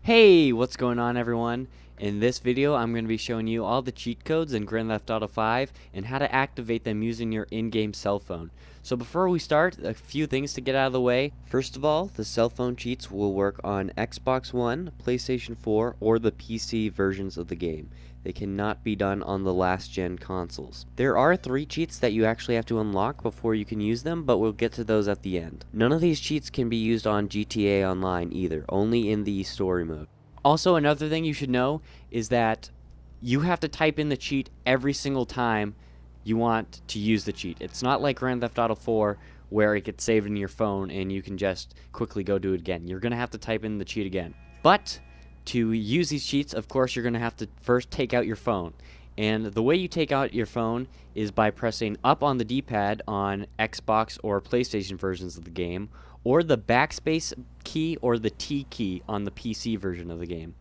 Hey, what's going on everyone? In this video I'm going to be showing you all the cheat codes in Grand Theft Auto 5 and how to activate them using your in-game cell phone. So before we start, a few things to get out of the way. First of all, the cell phone cheats will work on Xbox One, PlayStation 4, or the PC versions of the game. They cannot be done on the last gen consoles. There are 3 cheats that you actually have to unlock before you can use them, but we'll get to those at the end. None of these cheats can be used on GTA Online either, only in the story mode. Also, another thing you should know is that you have to type in the cheat every single time you want to use the cheat. It's not like Grand Theft Auto 4 where it gets saved in your phone and you can just quickly go do it again. You're going to have to type in the cheat again. But to use these cheats, of course, you're going to have to first take out your phone. And the way you take out your phone is by pressing up on the D-pad on Xbox or PlayStation versions of the game, or the backspace key or the T key on the PC version of the game.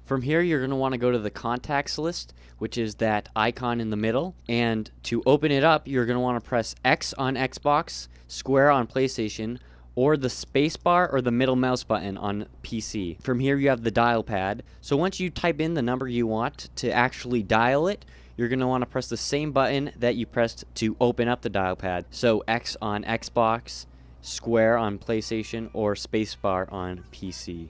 From here, you're going to want to go to the contacts list, which is that icon in the middle, and to open it up, you're going to want to press X on Xbox, square on PlayStation, or the spacebar or the middle mouse button on PC. From here, you have the dial pad. So once you type in the number you want to actually dial it, you're going to want to press the same button that you pressed to open up the dial pad. So X on Xbox, square on PlayStation, or spacebar on PC.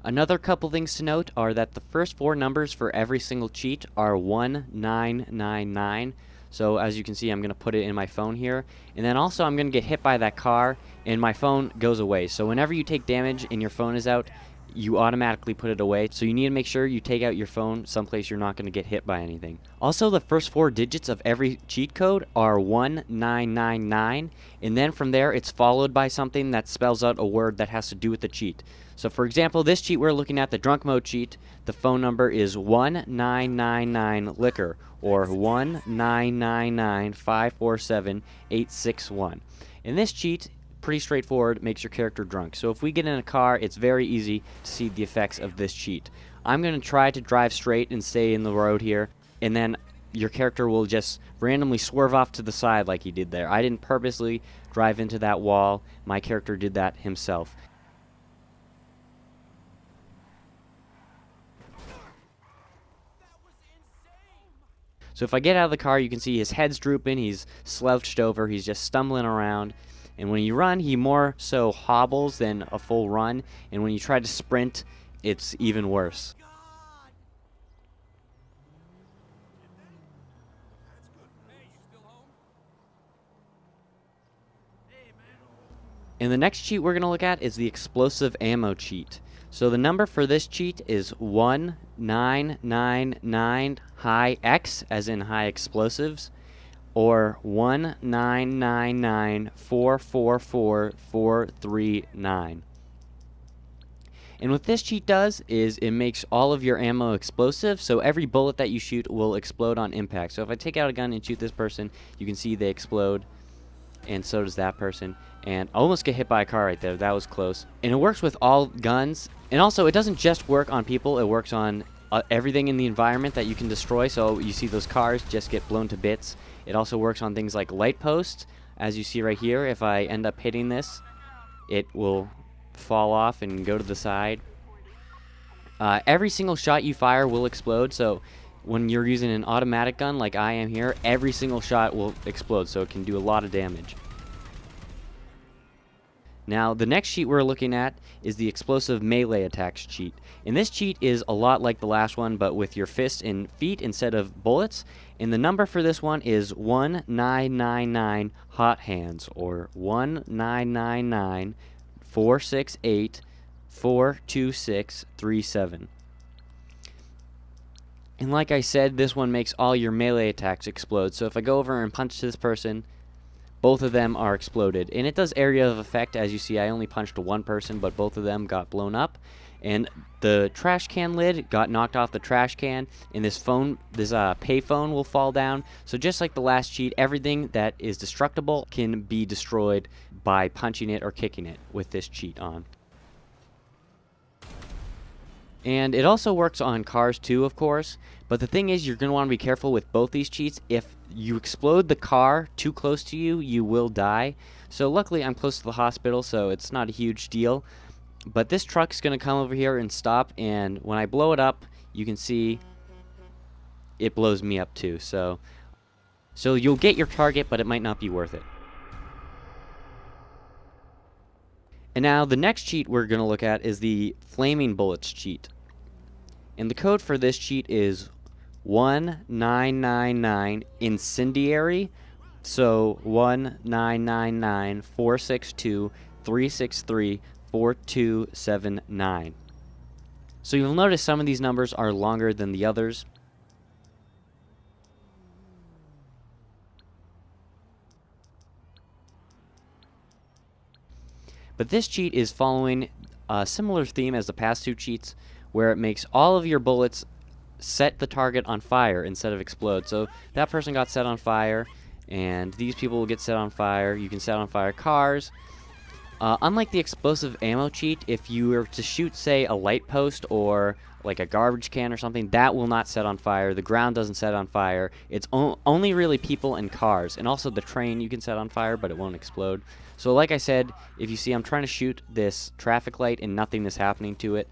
Another couple things to note are that the first 4 numbers for every single cheat are 1999. So as you can see, I'm going to put it in my phone here. And then also I'm going to get hit by that car and my phone goes away. So whenever you take damage and your phone is out, you automatically put it away. So you need to make sure you take out your phone someplace you're not going to get hit by anything. Also, the first 4 digits of every cheat code are 1999. And then from there, it's followed by something that spells out a word that has to do with the cheat. So for example, this cheat we're looking at, the drunk mode cheat, the phone number is 1999 liquor, or 1999547 And this cheat, pretty straightforward, makes your character drunk. So if we get in a car, it's very easy to see the effects of this cheat. I'm going to try to drive straight and stay in the road here, and then your character will just randomly swerve off to the side like he did there. I didn't purposely drive into that wall. My character did that himself. So if I get out of the car, you can see his head's drooping, he's slouched over, he's just stumbling around. And when you run, he more so hobbles than a full run. And when you try to sprint, it's even worse. And the next cheat we're going to look at is the explosive ammo cheat. So the number for this cheat is 1999 high X, as in high explosives, or 1999444 And what this cheat does is it makes all of your ammo explosive, so every bullet that you shoot will explode on impact. So if I take out a gun and shoot this person, you can see they explode, and so does that person. And I almost get hit by a car right there. That was close. And it works with all guns. And also, it doesn't just work on people. It works on everything in the environment that you can destroy. So you see those cars just get blown to bits. It also works on things like light posts. As you see right here, if I end up hitting this, it will fall off and go to the side. Every single shot you fire will explode. So when you're using an automatic gun like I am here, every single shot will explode. So it can do a lot of damage. Now, the next cheat we're looking at is the explosive melee attacks cheat. And this cheat is a lot like the last one, but with your fists and feet instead of bullets. And the number for this one is 1999 hot hands, or 19946842637. And like I said, this one makes all your melee attacks explode. So if I go over and punch this person, both of them are exploded. And it does area of effect. As you see, I only punched one person, but both of them got blown up. And the trash can lid got knocked off the trash can, and this pay phone will fall down. So just like the last cheat, everything that is destructible can be destroyed by punching it or kicking it with this cheat on. And it also works on cars too, of course. But the thing is, you're going to want to be careful with both these cheats. If you explode the car too close to you, you will die. So luckily, I'm close to the hospital, so it's not a huge deal. But this truck's going to come over here and stop, and when I blow it up, you can see it blows me up too. So you'll get your target, but it might not be worth it. And now the next cheat we're going to look at is the Flaming Bullets cheat. And the code for this cheat is 1999 Incendiary. So 1999 462 363 4279. So you'll notice some of these numbers are longer than the others. But this cheat is following a similar theme as the past two cheats, where it makes all of your bullets set the target on fire instead of explode. So that person got set on fire, and these people will get set on fire. You can set on fire cars. Unlike the explosive ammo cheat, if you were to shoot, say, a light post or like a garbage can or something, that will not set on fire. The ground doesn't set on fire. It's only really people and cars. And also the train you can set on fire, but it won't explode. So like I said, if you see I'm trying to shoot this traffic light and nothing is happening to it,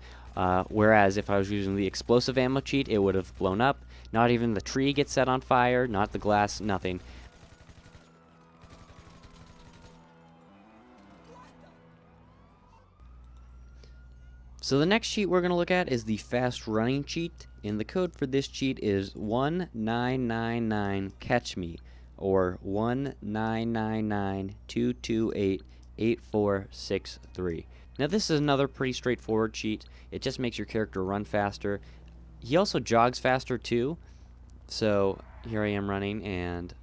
whereas if I was using the explosive ammo cheat, it would have blown up. Not even the tree gets set on fire, not the glass, nothing. So the next cheat we're going to look at is the fast running cheat, and the code for this cheat is 1999 Catch Me, or 1999 228 8463. Now this is another pretty straightforward cheat. It just makes your character run faster. He also jogs faster too. So here I am running, and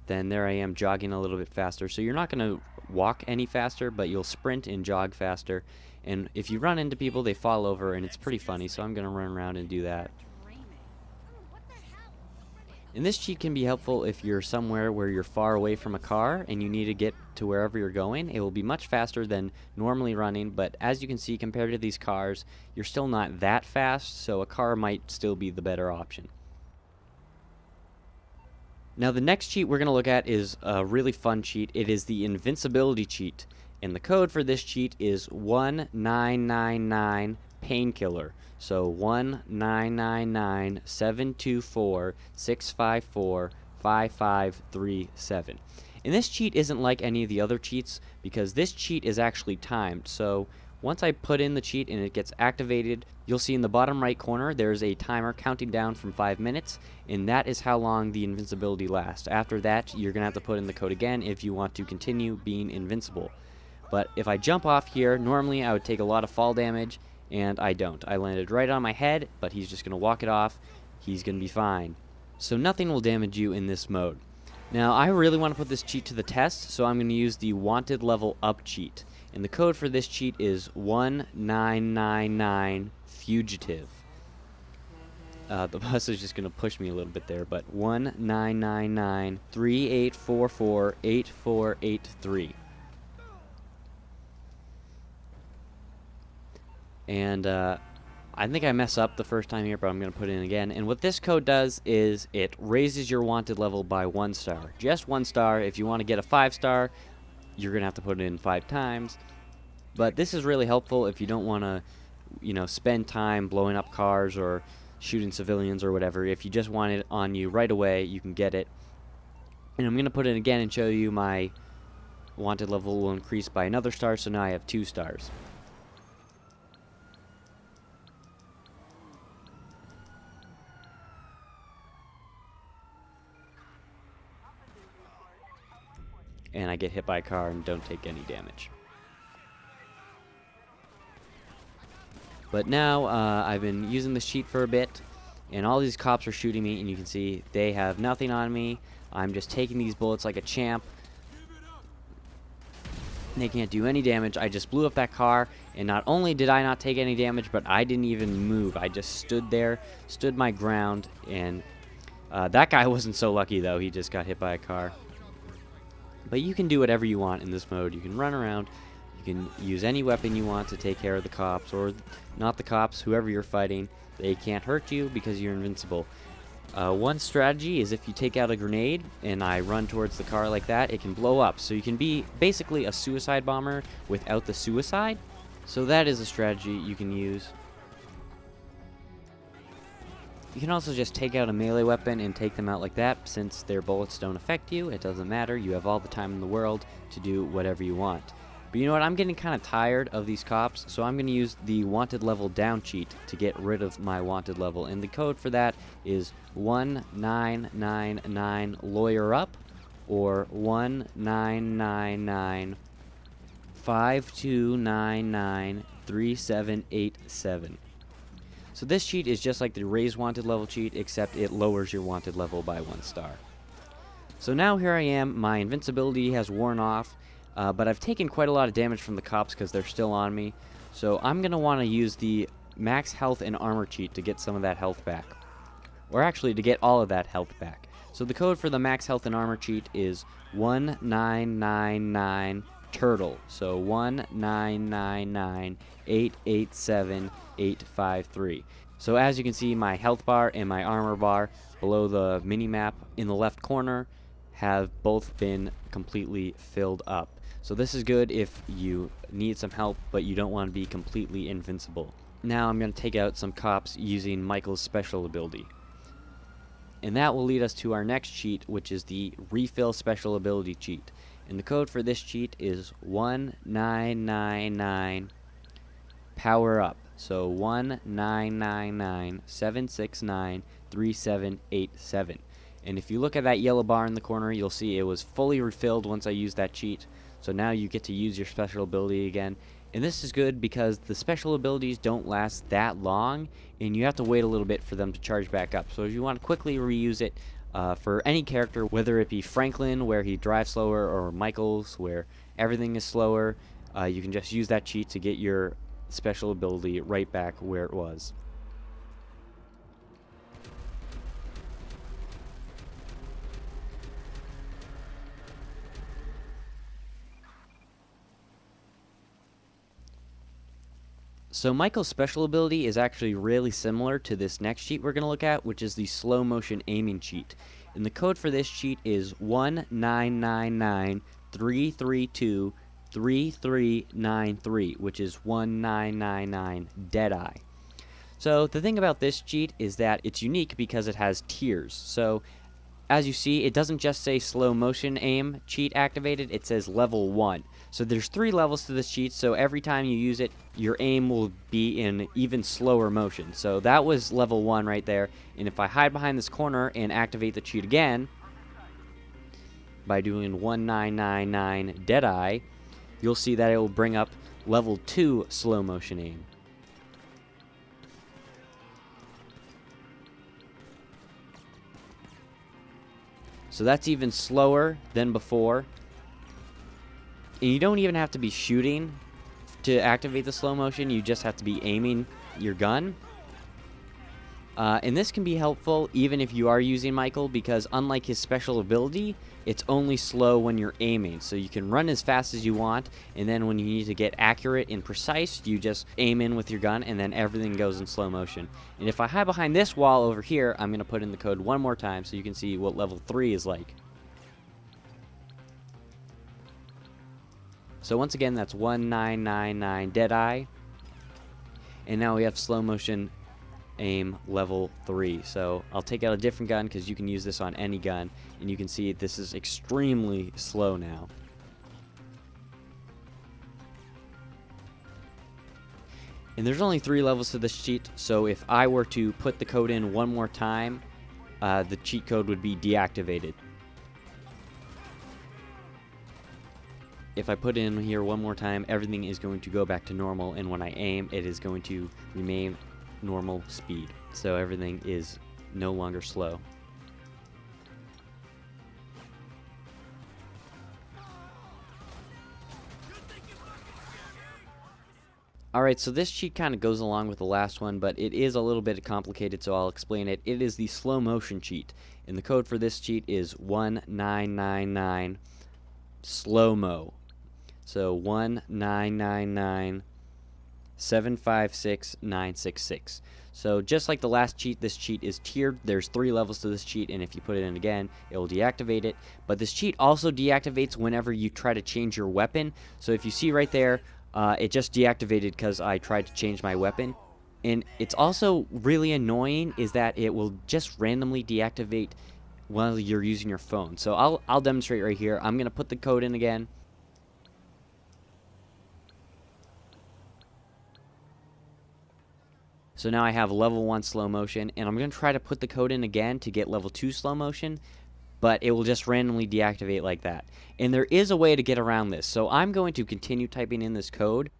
then there I am jogging a little bit faster. So you're not going to walk any faster, but you'll sprint and jog faster. And if you run into people, they fall over, and it's pretty funny, so I'm going to run around and do that. And this cheat can be helpful if you're somewhere where you're far away from a car and you need to get to wherever you're going. It will be much faster than normally running, but as you can see, compared to these cars, you're still not that fast, so a car might still be the better option. Now the next cheat we're going to look at is a really fun cheat. It is the Invincibility cheat. And the code for this cheat is 1999 Painkiller. So 1999 724 654 5537. And this cheat isn't like any of the other cheats because this cheat is actually timed. So once I put in the cheat and it gets activated, you'll see in the bottom right corner there's a timer counting down from 5 minutes, and that is how long the invincibility lasts. After that, you're going to have to put in the code again if you want to continue being invincible. But if I jump off here, normally I would take a lot of fall damage, and I don't. I landed right on my head, but he's just going to walk it off. He's going to be fine. So nothing will damage you in this mode. Now, I really want to put this cheat to the test, so I'm going to use the Wanted Level Up cheat. And the code for this cheat is 1999 Fugitive. The bus is just going to push me a little bit there, but 1999 3844 8483. And I think I messed up the first time here, but I'm going to put it in again. And what this code does is it raises your wanted level by 1 star. Just 1 star. If you want to get a 5-star, you're going to have to put it in 5 times. But this is really helpful if you don't want to, spend time blowing up cars or shooting civilians or whatever. If you just want it on you right away, you can get it. And I'm going to put it again and show you my wanted level will increase by another star, so now I have 2 stars. And I get hit by a car and don't take any damage. But now I've been using this cheat for a bit, and all these cops are shooting me, and you can see they have nothing on me. I'm just taking these bullets like a champ. They can't do any damage. I just blew up that car, and not only did I not take any damage, but I didn't even move. I just stood there, stood my ground, and that guy wasn't so lucky, though. He just got hit by a car. But you can do whatever you want in this mode. You can run around, you can use any weapon you want to take care of the cops, or not the cops, whoever you're fighting. They can't hurt you because you're invincible. One strategy is if you take out a grenade and I run towards the car like that, it can blow up. So you can be basically a suicide bomber without the suicide. So that is a strategy you can use. You can also just take out a melee weapon and take them out like that. Since their bullets don't affect you, it doesn't matter. You have all the time in the world to do whatever you want. But you know what? I'm getting kind of tired of these cops, so I'm going to use the wanted level down cheat to get rid of my wanted level. And the code for that is 1999 lawyer up, or 1999 5299 3787. So this cheat is just like the raise wanted level cheat, except it lowers your wanted level by 1 star. So now here I am, my invincibility has worn off, but I've taken quite a lot of damage from the cops because they're still on me. So I'm going to want to use the max health and armor cheat to get some of that health back. Or actually to get all of that health back. So the code for the max health and armor cheat is 1999 turtle. So 1999 887 853. So as you can see, my health bar and my armor bar below the mini-map in the left corner have both been completely filled up. So this is good if you need some help but you don't want to be completely invincible. Now I'm going to take out some cops using Michael's special ability. And that will lead us to our next cheat, which is the refill special ability cheat. And the code for this cheat is 1999 power up. So 1999 769 3787. And if you look at that yellow bar in the corner, you'll see it was fully refilled once I used that cheat. So now you get to use your special ability again. And this is good because the special abilities don't last that long, and you have to wait a little bit for them to charge back up. So if you want to quickly reuse it for any character, whether it be Franklin, where he drives slower, or Michael's, where everything is slower, you can just use that cheat to get your special ability right back where it was. So Michael's special ability is actually really similar to this next cheat we're going to look at, which is the slow motion aiming cheat. And the code for this cheat is 1999 332 3393, which is 1999 Deadeye. So the thing about this cheat is that it's unique because it has tiers. So as you see, it doesn't just say slow motion aim cheat activated, it says level 1. So there's 3 levels to this cheat, so every time you use it, your aim will be in even slower motion. So that was level 1 right there, and if I hide behind this corner and activate the cheat again by doing 1999 Deadeye, you'll see that it will bring up level 2 slow motion aim. So that's even slower than before. And you don't even have to be shooting to activate the slow motion, you just have to be aiming your gun. And this can be helpful even if you are using Michael, because unlike his special ability, it's only slow when you're aiming. So you can run as fast as you want, and then when you need to get accurate and precise, you just aim in with your gun, and then everything goes in slow motion. And if I hide behind this wall over here, I'm going to put in the code one more time so you can see what level 3 is like. So once again, that's 1999 Deadeye. And now we have slow motion aim level 3. So I'll take out a different gun because you can use this on any gun, and you can see this is extremely slow now. And there's only 3 levels to this cheat, so if I were to put the code in one more time, the cheat code would be deactivated. If I put in here one more time, everything is going to go back to normal, and when I aim, it is going to remain normal speed. So everything is no longer slow. Alright, so this cheat kind of goes along with the last one, but it is a little bit complicated, so I'll explain it. It is the slow motion cheat, and the code for this cheat is 1999 slow-mo. So 1999 756 966. So just like the last cheat, this cheat is tiered. There's 3 levels to this cheat, and if you put it in again, it will deactivate it. But this cheat also deactivates whenever you try to change your weapon. So if you see right there, It just deactivated because I tried to change my weapon. And it's also really annoying is that it will just randomly deactivate while you're using your phone. So I'll demonstrate right here. I'm going to put the code in again. So now I have level 1 slow motion, and I'm going to try to put the code in again to get level 2 slow motion, but it will just randomly deactivate like that. And there is a way to get around this. So I'm going to continue typing in this code.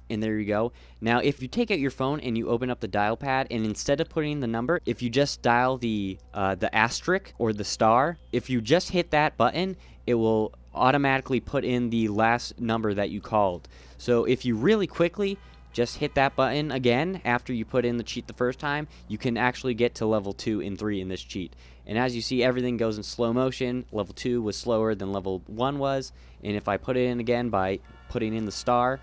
And there you go. Now, if you take out your phone and you open up the dial pad, and instead of putting the number, if you just dial the asterisk or the star, if you just hit that button, it will automatically put in the last number that you called. So if you really quickly just hit that button again after you put in the cheat the first time, you can actually get to level 2 and 3 in this cheat. And as you see, everything goes in slow motion. Level 2 was slower than level 1 was. And if I put it in again by putting in the star,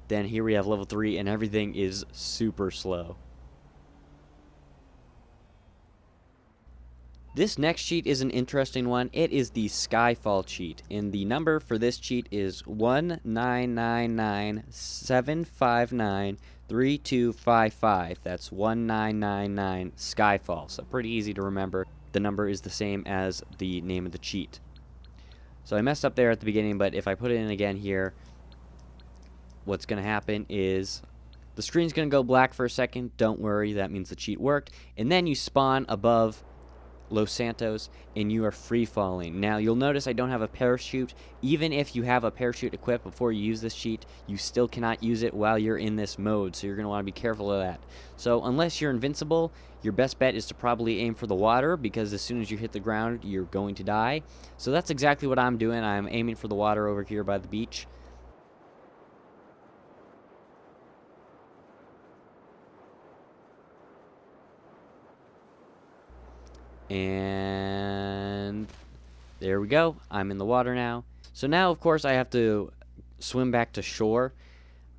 then here we have level 3 and everything is super slow. This next cheat is an interesting one. It is the Skyfall cheat, and the number for this cheat is 19997593255. That's 1999 Skyfall. So pretty easy to remember. The number is the same as the name of the cheat. So I messed up there at the beginning, but if I put it in again here, what's going to happen is the screen's going to go black for a second. Don't worry, that means the cheat worked. And then you spawn above Los Santos and you are free falling. Now you'll notice I don't have a parachute. Even if you have a parachute equipped before you use this cheat, you still cannot use it while you're in this mode, so you're going to want to be careful of that. So unless you're invincible, your best bet is to probably aim for the water, because as soon as you hit the ground you're going to die. So that's exactly what I'm doing. I'm aiming for the water over here by the beach. And there we go. I'm in the water now. So now, of course, I have to swim back to shore,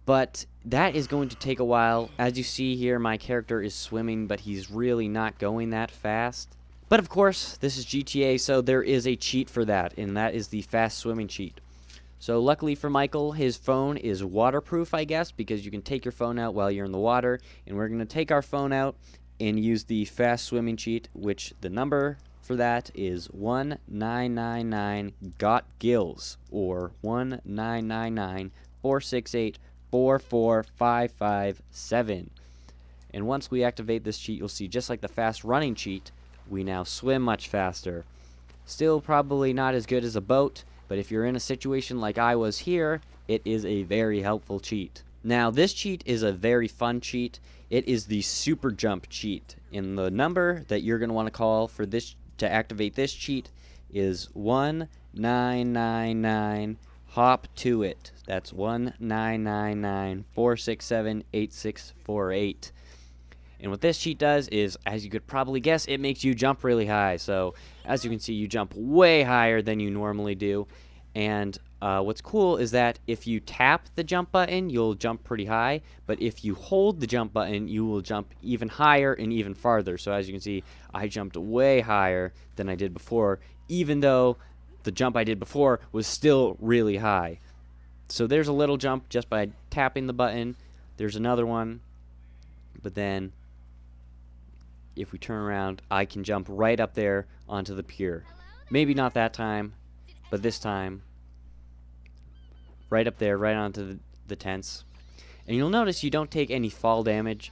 but that is going to take a while. As you see here, my character is swimming, but he's really not going that fast. But of course, this is GTA, so there is a cheat for that, and that is the fast swimming cheat. So luckily for Michael, his phone is waterproof, I guess, because you can take your phone out while you're in the water, and we're going to take our phone out and use the fast swimming cheat, which the number for that is 1999 got gills, or 199946844557. And once we activate this cheat, you'll see, just like the fast running cheat, we now swim much faster. Still probably not as good as a boat, but if you're in a situation like I was here, it is a very helpful cheat. Now, this cheat is a very fun cheat. It is the super jump cheat, and the number that you're going to want to call for this to activate this cheat is 1999 hop to it. That's 1999467868. And what this cheat does is, as you could probably guess, it makes you jump really high. So as you can see, you jump way higher than you normally do. And what's cool is that if you tap the jump button, you'll jump pretty high, but if you hold the jump button, you will jump even higher and even farther. So as you can see, I jumped way higher than I did before, even though the jump I did before was still really high. So there's a little jump just by tapping the button. There's another one, but then if we turn around, I can jump right up there onto the pier. Maybe not that time, but this time, right up there, right onto the tents. And you'll notice you don't take any fall damage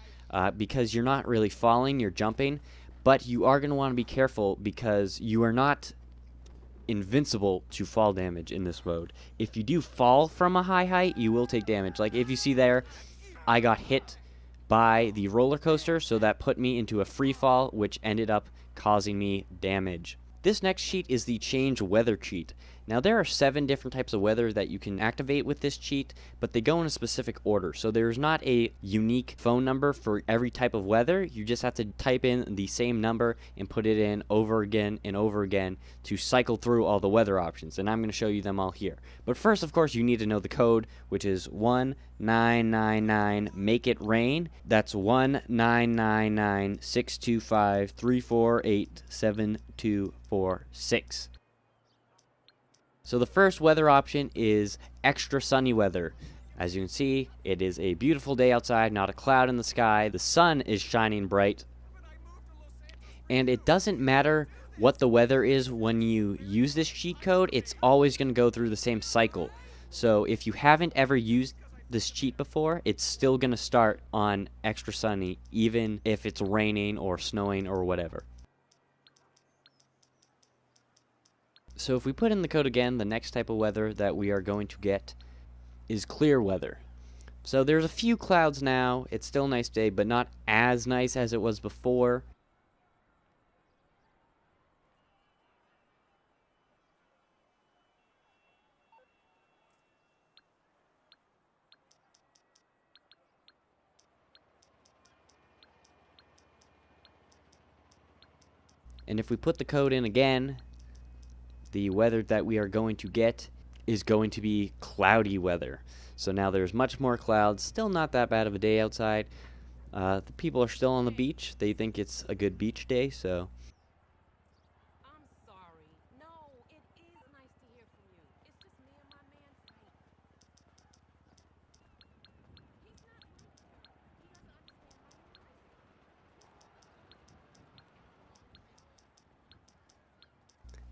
because you're not really falling, you're jumping. But you are going to want to be careful because you are not invincible to fall damage in this mode. If you do fall from a high height, you will take damage. Like if you see there, I got hit by the roller coaster, so that put me into a free fall, which ended up causing me damage. This next cheat is the change weather cheat. Now there are 7 different types of weather that you can activate with this cheat, but they go in a specific order. So there's not a unique phone number for every type of weather. You just have to type in the same number and put it in over again and over again to cycle through all the weather options. And I'm going to show you them all here. But first, of course, you need to know the code, which is 1999 make it rain. That's 1999-625-348-7246. So the first weather option is extra sunny weather. As you can see, it is a beautiful day outside, not a cloud in the sky. The sun is shining bright. And it doesn't matter what the weather is when you use this cheat code, it's always going to go through the same cycle. So if you haven't ever used this cheat before, it's still going to start on extra sunny, even if it's raining or snowing or whatever. So if we put in the code again, the next type of weather that we are going to get is clear weather. So there's a few clouds now. It's still a nice day, but not as nice as it was before. And if we put the code in again, the weather that we are going to get is going to be cloudy weather. So now there's much more clouds, still not that bad of a day outside. The people are still on the beach. They think it's a good beach day, so. I'm sorry. No, it is nice to hear from you. It's just me and my man fighting. He's not like that. He doesn't understand my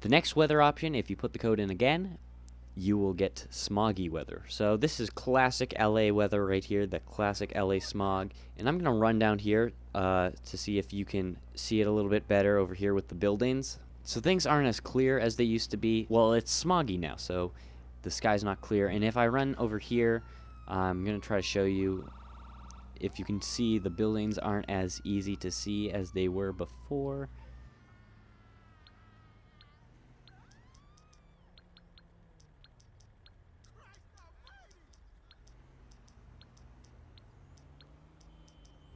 The next weather option, if you put the code in again, you will get smoggy weather. So this is classic LA weather right here, the classic LA smog. And I'm going to run down here to see if you can see it a little bit better over here with the buildings. So things aren't as clear as they used to be. Well, it's smoggy now, so the sky's not clear. And if I run over here, I'm going to try to show you if you can see the buildings aren't as easy to see as they were before.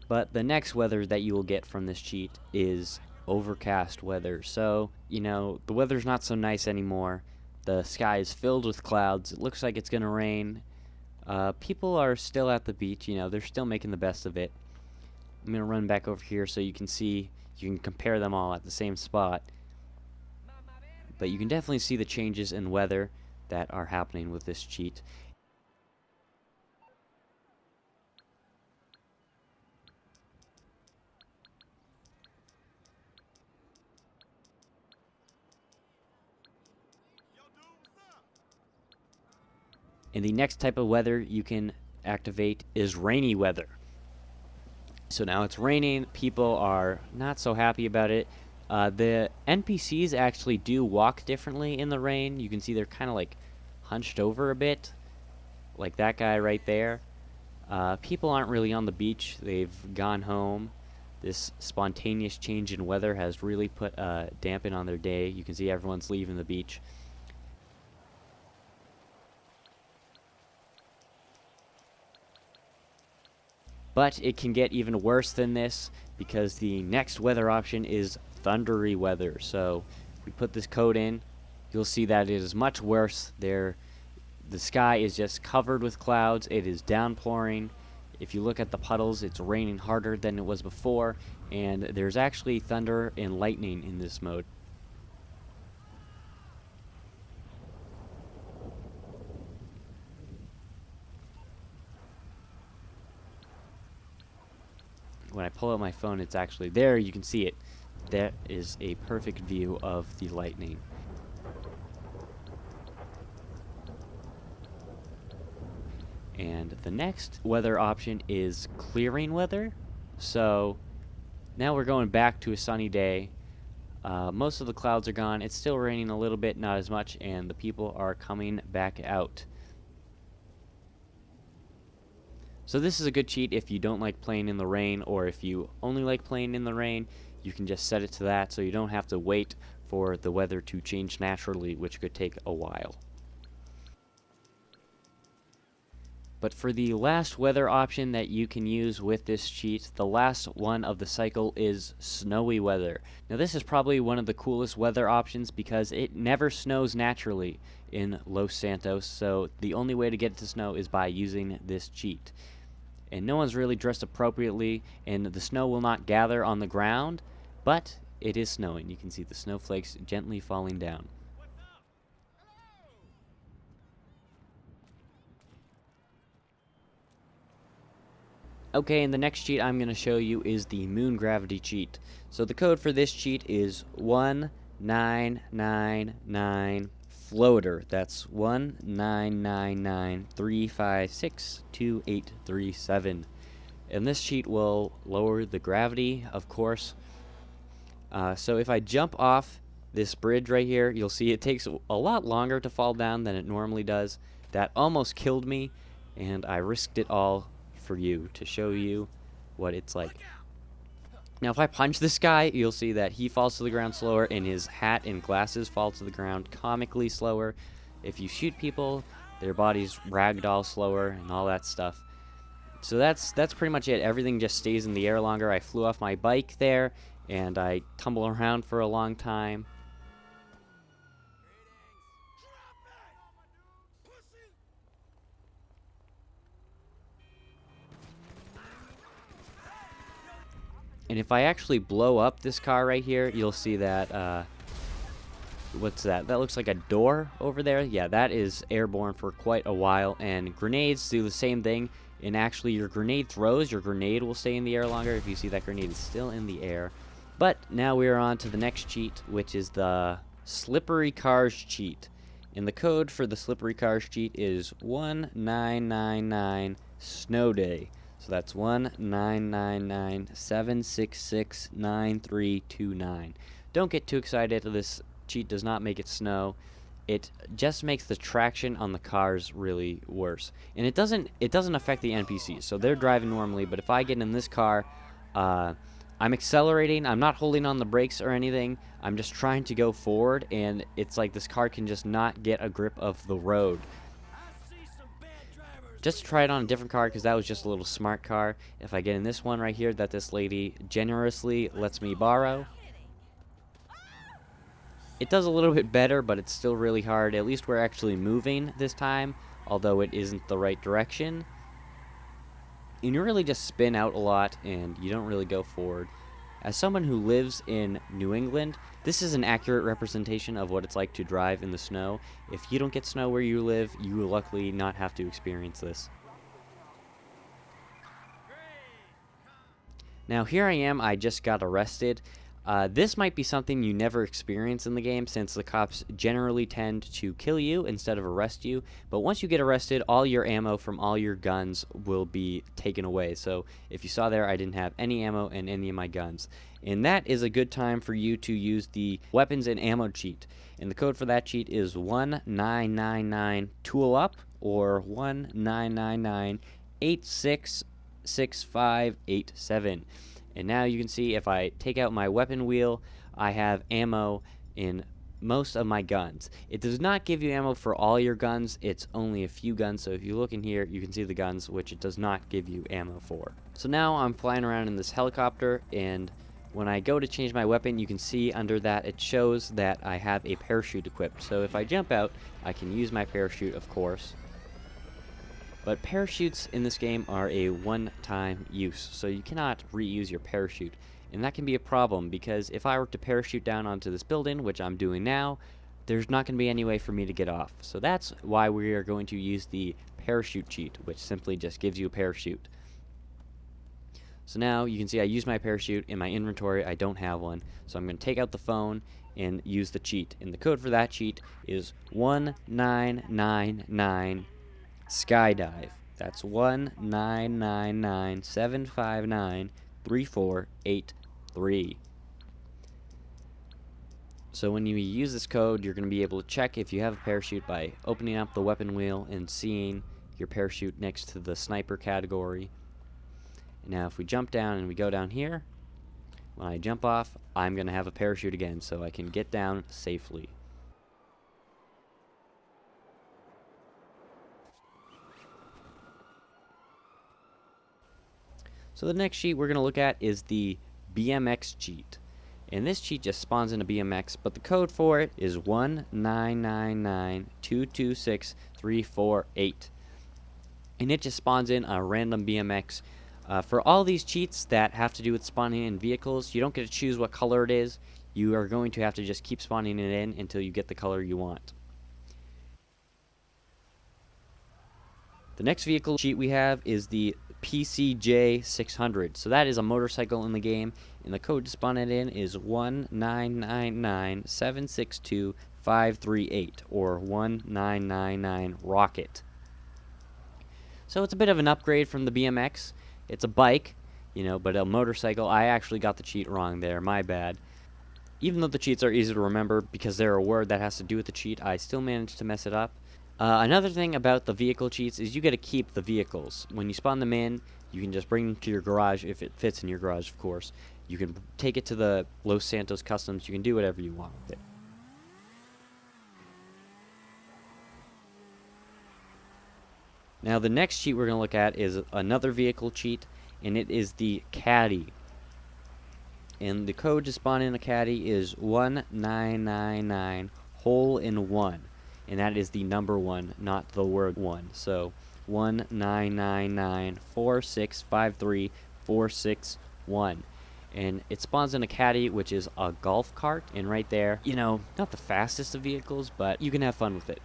But the next weather that you will get from this cheat is overcast weather. So, you know, the weather's not so nice anymore. The sky is filled with clouds. It looks like it's going to rain. People are still at the beach, you know, they're still making the best of it. I'm going to run back over here so you can see, you can compare them all at the same spot. But you can definitely see the changes in weather that are happening with this cheat. And the next type of weather you can activate is rainy weather. So now it's raining, people are not so happy about it. The NPCs actually do walk differently in the rain. You can see they're kind of like hunched over a bit, like that guy right there. People aren't really on the beach, they've gone home. This spontaneous change in weather has really put a dampen on their day. You can see everyone's leaving the beach. But it can get even worse than this because the next weather option is thundery weather. So if we put this code in, you'll see that it is much worse. The sky is just covered with clouds. It is downpouring. If you look at the puddles, it's raining harder than it was before, and there's actually thunder and lightning in this mode. When I pull out my phone, it's actually there. You can see it. That is a perfect view of the lightning. And the next weather option is clearing weather. So now we're going back to a sunny day. Most of the clouds are gone. It's still raining a little bit, not as much, and the people are coming back out. So this is a good cheat if you don't like playing in the rain, or if you only like playing in the rain, you can just set it to that so you don't have to wait for the weather to change naturally, which could take a while. But for the last weather option that you can use with this cheat, the last one of the cycle is snowy weather. Now this is probably one of the coolest weather options because it never snows naturally in Los Santos, so the only way to get it to snow is by using this cheat. And no one's really dressed appropriately, and the snow will not gather on the ground, but it is snowing. You can see the snowflakes gently falling down. Okay, and the next cheat I'm going to show you is the moon gravity cheat. So the code for this cheat is 1999 floater. That's 199935628837. And this cheat will lower the gravity, of course. So if I jump off this bridge right here, you'll see it takes a lot longer to fall down than it normally does. That almost killed me, and I risked it all for you to show you what it's like. Now if I punch this guy, you'll see that he falls to the ground slower, and his hat and glasses fall to the ground comically slower. If you shoot people, their bodies ragdoll slower and all that stuff. So that's pretty much it. Everything just stays in the air longer. I flew off my bike there, and I tumble around for a long time. And if I actually blow up this car right here, you'll see that, what's that? That looks like a door over there. Yeah, that is airborne for quite a while. And grenades do the same thing. And actually, your grenade throws, your grenade will stay in the air longer if you see that grenade is still in the air. But now we are on to the next cheat, which is the slippery cars cheat. And the code for the slippery cars cheat is 1999 snow day. So that's 1999-766-9329. Don't get too excited. This cheat does not make it snow. It just makes the traction on the cars really worse. And it doesn't affect the NPCs. So they're driving normally, but if I get in this car, I'm accelerating. I'm not holding on the brakes or anything. I'm just trying to go forward, and it's like this car can just not get a grip of the road. Just to try it on a different car, because that was just a little smart car. If I get in this one right here that this lady generously lets me borrow, it does a little bit better, but it's still really hard. At least we're actually moving this time, although it isn't the right direction. And you really just spin out a lot, and you don't really go forward. As someone who lives in New England, this is an accurate representation of what it's like to drive in the snow. If you don't get snow where you live, you will luckily not have to experience this. Now here I am, I just got arrested. This might be something you never experience in the game, since the cops generally tend to kill you instead of arrest you. But once you get arrested, all your ammo from all your guns will be taken away. So if you saw there, I didn't have any ammo in any of my guns. And that is a good time for you to use the weapons and ammo cheat. And the code for that cheat is 1999 tool up, or 1999-866587. And now you can see if I take out my weapon wheel, I have ammo in most of my guns. It does not give you ammo for all your guns, it's only a few guns. So if you look in here, you can see the guns which it does not give you ammo for. So now I'm flying around in this helicopter, and when I go to change my weapon, you can see under that it shows that I have a parachute equipped. So if I jump out, I can use my parachute, of course. But parachutes in this game are a one-time use, so you cannot reuse your parachute. And that can be a problem, because if I were to parachute down onto this building, which I'm doing now, there's not going to be any way for me to get off. So that's why we are going to use the parachute cheat, which simply just gives you a parachute. So now you can see I use my parachute. In my inventory, I don't have one. So I'm going to take out the phone and use the cheat. And the code for that cheat is 1999 skydive. That's 1999-759-3483. So when you use this code, you're going to be able to check if you have a parachute by opening up the weapon wheel and seeing your parachute next to the sniper category. Now if we jump down and we go down here, when I jump off, I'm going to have a parachute again so I can get down safely. So the next cheat we're going to look at is the BMX cheat. And this cheat just spawns in a BMX, but the code for it is 19992263448. And it just spawns in a random BMX. For all these cheats that have to do with spawning in vehicles, you don't get to choose what color it is. You are going to have to just keep spawning it in until you get the color you want. The next vehicle cheat we have is the PCJ 600. So that is a motorcycle in the game, and the code to spawn it in is 19997625538, or 1999 Rocket. So it's a bit of an upgrade from the BMX. It's a bike, you know, but a motorcycle. I actually got the cheat wrong there, my bad. Even though the cheats are easy to remember because they're a word that has to do with the cheat, I still managed to mess it up. Another thing about the vehicle cheats is you get to keep the vehicles. When you spawn them in, you can just bring them to your garage, if it fits in your garage, of course. You can take it to the Los Santos Customs. You can do whatever you want with it. Now the next cheat we're going to look at is another vehicle cheat, and it is the Caddy. And the code to spawn in a Caddy is 1999 hole in one. And that is the number 1, not the word 1. So 19946534661. And it spawns in a Caddy, which is a golf cart. And right there, you know, not the fastest of vehicles, but you can have fun with it.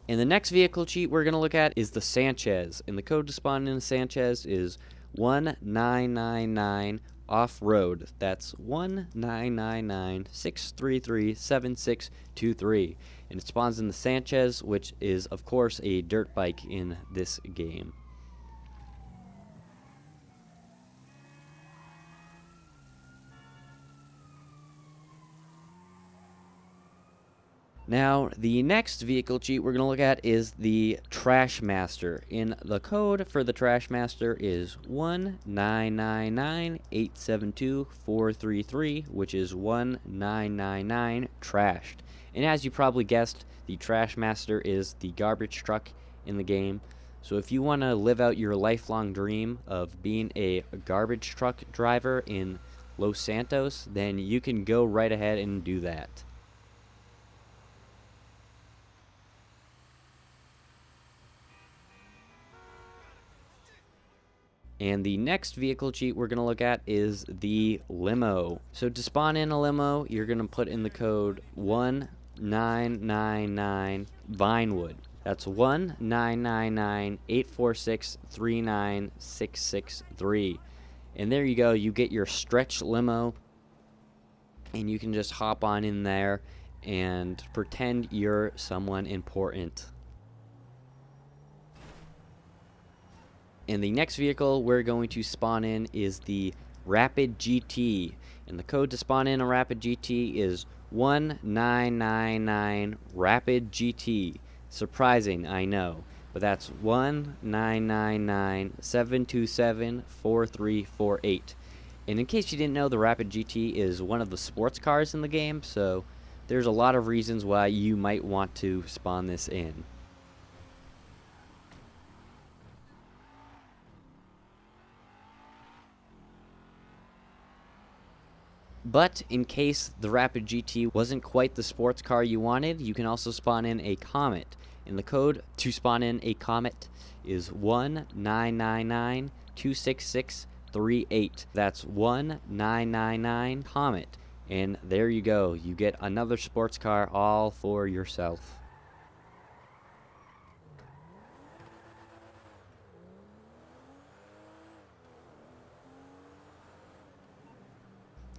And the next vehicle cheat we're going to look at is the Sanchez. And the code to spawn in a Sanchez is 1999 off-road. That's 199963376323. And it spawns in the Sanchez, which is of course a dirt bike in this game. Now, the next vehicle cheat we're going to look at is the Trashmaster. And the code for the Trashmaster is 19998724433, which is 1999 trashed. And as you probably guessed, the Trashmaster is the garbage truck in the game. So if you want to live out your lifelong dream of being a garbage truck driver in Los Santos, then you can go right ahead and do that. And the next vehicle cheat we're going to look at is the Limo. So to spawn in a Limo, you're going to put in the code 1999 Vinewood. That's 1999846396663. And there you go, you get your stretch limo, and you can just hop on in there and pretend you're someone important. And the next vehicle we're going to spawn in is the Rapid GT. And the code to spawn in a Rapid GT is 1999 Rapid GT. Surprising, I know. But that's 199972744348. And in case you didn't know, the Rapid GT is one of the sports cars in the game, so there's a lot of reasons why you might want to spawn this in. But in case the Rapid GT wasn't quite the sports car you wanted, you can also spawn in a Comet. And the code to spawn in a Comet is 199926638. That's 1999 Comet. And there you go. You get another sports car all for yourself.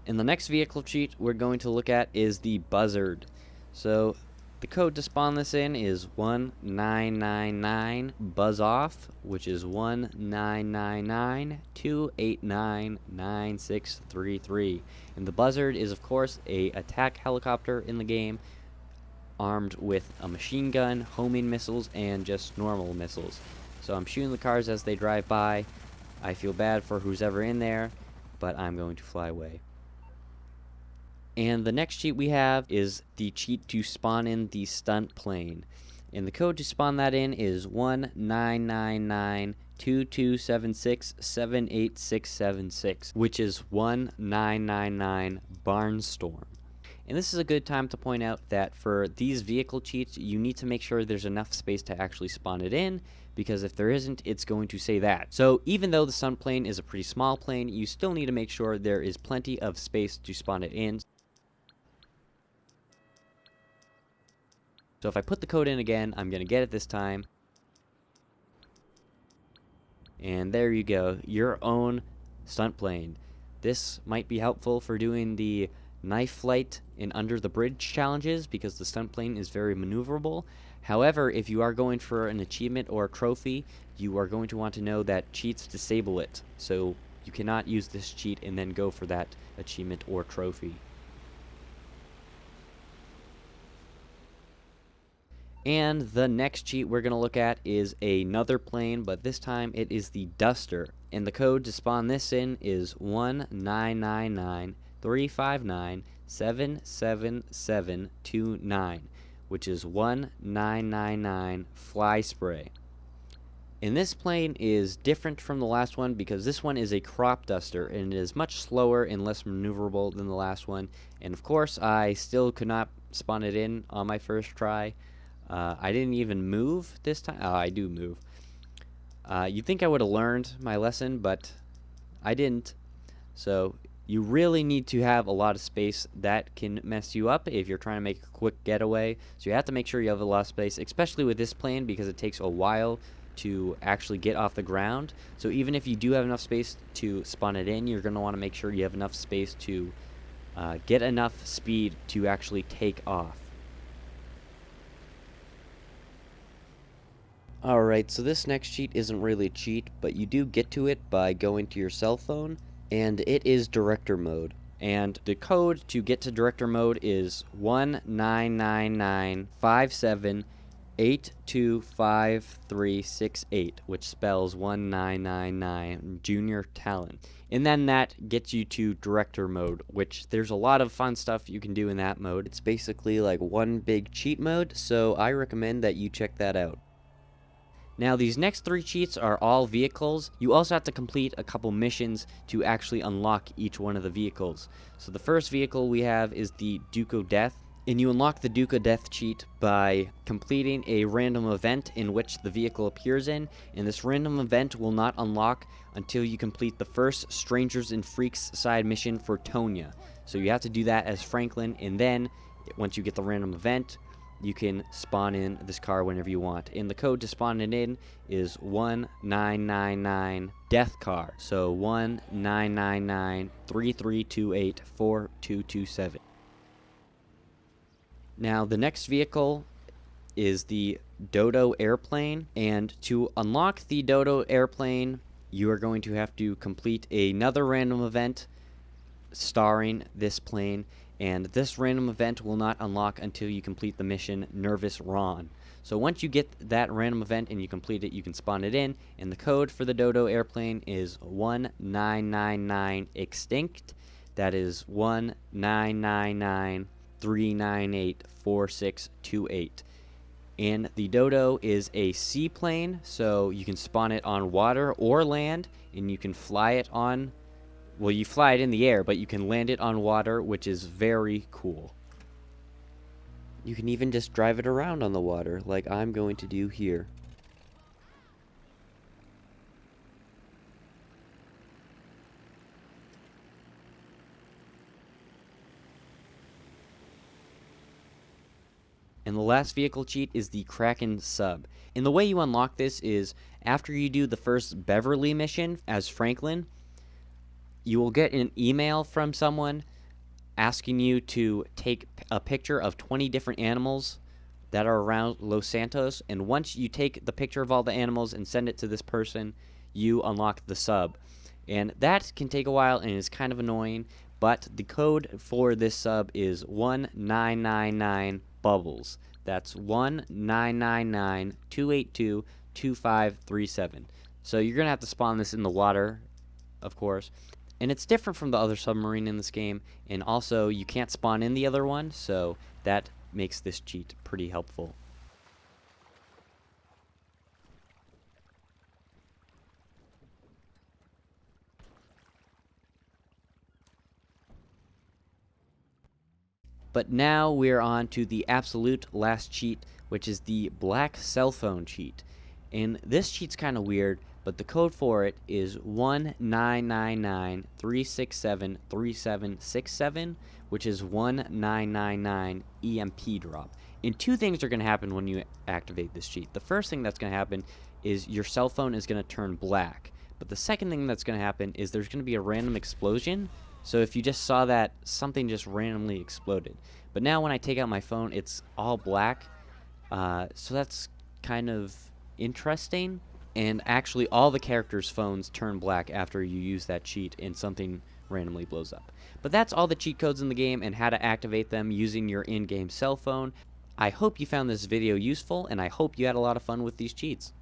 And the next vehicle cheat we're going to look at is the Buzzard. So the code to spawn this in is 1999 Buzz Off, which is 199928996633. And the Buzzard is of course a attack helicopter in the game. armed with a machine gun, homing missiles, and just normal missiles. So I'm shooting the cars as they drive by. I feel bad for who's ever in there, but I'm going to fly away. And the next cheat we have is the cheat to spawn in the stunt plane. And the code to spawn that in is 1999227678676, which is 1999 Barnstorm. And this is a good time to point out that for these vehicle cheats, you need to make sure there's enough space to actually spawn it in, because if there isn't, it's going to say that. So even though the stunt plane is a pretty small plane, you still need to make sure there is plenty of space to spawn it in. So if I put the code in again, I'm going to get it this time. And there you go, your own stunt plane. This might be helpful for doing the knife flight and under the bridge challenges, because the stunt plane is very maneuverable. However, if you are going for an achievement or a trophy, you are going to want to know that cheats disable it. So you cannot use this cheat and then go for that achievement or trophy. And the next cheat we're going to look at is another plane, but this time it is the Duster. And the code to spawn this in is 1999359777729, which is 1999 Fly Spray. And this plane is different from the last one because this one is a crop duster and it is much slower and less maneuverable than the last one. And of course, I still could not spawn it in on my first try. I didn't even move this time. Oh, I do move. You'd think I would have learned my lesson, but I didn't. So you really need to have a lot of space. That can mess you up if you're trying to make a quick getaway. So you have to make sure you have a lot of space, especially with this plane, because it takes a while to actually get off the ground. So even if you do have enough space to spawn it in, you're going to want to make sure you have enough space to get enough speed to actually take off. Alright, so this next cheat isn't really a cheat, but you do get to it by going to your cell phone, and it is director mode. And the code to get to director mode is 19997825368, which spells 1999 Junior Talent. And then that gets you to director mode, which there's a lot of fun stuff you can do in that mode. It's basically like one big cheat mode, so I recommend that you check that out. Now these next three cheats are all vehicles. You also have to complete a couple missions to actually unlock each one of the vehicles. So the first vehicle we have is the Duke of Death. And you unlock the Duke of Death cheat by completing a random event in which the vehicle appears in. And this random event will not unlock until you complete the first Strangers and Freaks side mission for Tonya. So you have to do that as Franklin, and then once you get the random event, you can spawn in this car whenever you want. And the code to spawn it in is 1999 Death Car. So 199933284227. Now the next vehicle is the Dodo airplane, and to unlock the Dodo airplane, you are going to have to complete another random event starring this plane. And this random event will not unlock until you complete the mission Nervous Ron. So once you get that random event and you complete it, you can spawn it in. And the code for the Dodo airplane is 1999 Extinct. That is 1999398468. And the Dodo is a seaplane, so you can spawn it on water or land, and you can fly it on. Well, you fly it in the air, but you can land it on water, which is very cool. You can even just drive it around on the water, like I'm going to do here. And the last vehicle cheat is the Kraken sub. And the way you unlock this is after you do the first Beverly mission as Franklin, you will get an email from someone asking you to take a picture of 20 different animals that are around Los Santos. And once you take the picture of all the animals and send it to this person, you unlock the sub. And that can take a while and is kind of annoying, but the code for this sub is 1999 bubbles. That's 1-999-282-2537. So you're going to have to spawn this in the water, of course. And it's different from the other submarine in this game. And also, you can't spawn in the other one, so that makes this cheat pretty helpful. But now we're on to the absolute last cheat, which is the black cell phone cheat. And this cheat's kind of weird, but the code for it is 1-999-367-3767, which is 1999 EMP drop. And two things are going to happen when you activate this cheat. The first thing that's going to happen is your cell phone is going to turn black. But the second thing that's going to happen is there's going to be a random explosion. So if you just saw that, something just randomly exploded. But now when I take out my phone, it's all black. So that's kind of interesting. And actually all the characters' phones turn black after you use that cheat and something randomly blows up. But that's all the cheat codes in the game and how to activate them using your in-game cell phone. I hope you found this video useful, and I hope you had a lot of fun with these cheats.